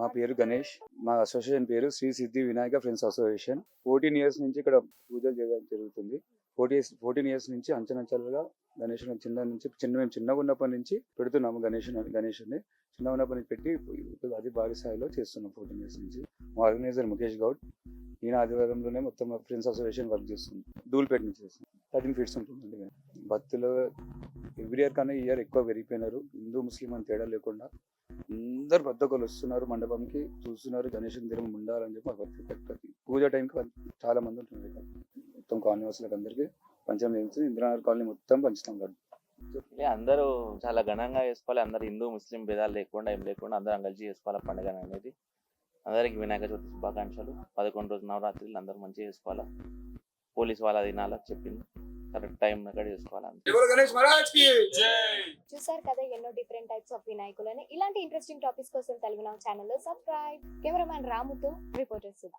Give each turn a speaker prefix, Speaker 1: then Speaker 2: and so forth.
Speaker 1: మా పేరు గణేష్. మా అసోసియేషన్ పేరు శ్రీ సిద్ధి వినాయక ఫ్రెండ్స్ అసోసియేషన్. 14 ఇయర్స్ నుంచి ఇక్కడ పూజలు చేయడం జరుగుతుంది. 14 ఇయర్స్ నుంచి అంచెలంచెలుగా గణేషుని మేము చిన్నగా ఉన్నప్పటి నుంచి పెడుతున్నాము గణేషుని చిన్నగా ఉన్నప్పటి నుంచి పెట్టి అది భారీ స్థాయిలో చేస్తున్నాం 14 ఇయర్స్ నుంచి. మా ఆర్గనైజర్ ముఖేష్ గౌడ్, ఈయన ఆధ్వర్యంలోనే మొత్తం ఫ్రెండ్స్ అసోసియేషన్ వర్క్ చేస్తుంది. ధూల్పేట నుంచి చేస్తుంది. 13 ఫీట్స్ ఉంటుందండి. భక్తులు ఎవ్రీ ఇయర్ కన్నా ఈ ఇయర్ ఎక్కువ పెరిగిపోయినారు. హిందూ ముస్లిం అని తేడా లేకుండా అందరు ప్రతి ఒక్కరు వస్తున్నారు, మండపంకి చూస్తున్నారు, గణేషుని దినం ఉండాలని చెప్పి పూజ టైంకి చాలా మంది ఉంటున్నారు ఇక్కడ. మొత్తం కాలనీ వాసులకు అందరికీ పంచం చేస్తుంది. ఇంద్రనగర్ కాలనీ మొత్తం పంచుతాం కదా.
Speaker 2: అందరూ చాలా ఘనంగా చేసుకోవాలి. అందరు హిందూ ముస్లిం భేదాలు లేకుండా ఏం లేకుండా అందరం కలిసి చేసుకోవాలి పండుగ అనేది. అందరికి వినాయక చవితి శుభాకాంక్షలు. 11 రోజు నవరాత్రులు అందరూ మంచిగా చేసుకోవాలా. పోలీస్ వాళ్ళ దినాల చెప్పింది కరెక్ట్ టైం అక్కడ చేసుకోవాలి.
Speaker 3: చూసారు కదా ఎన్నో డిఫరెంట్ టైప్స్ ఆఫ్ వినాయకులని. ఇలాంటి ఇంట్రెస్టింగ్ టాపిక్స్ కోసం తెలుగు నౌ ఛానల్ లో సబ్స్క్రైబ్. కెమెరామ్యాన్ రాముతో రిపోర్టర్ సుధా.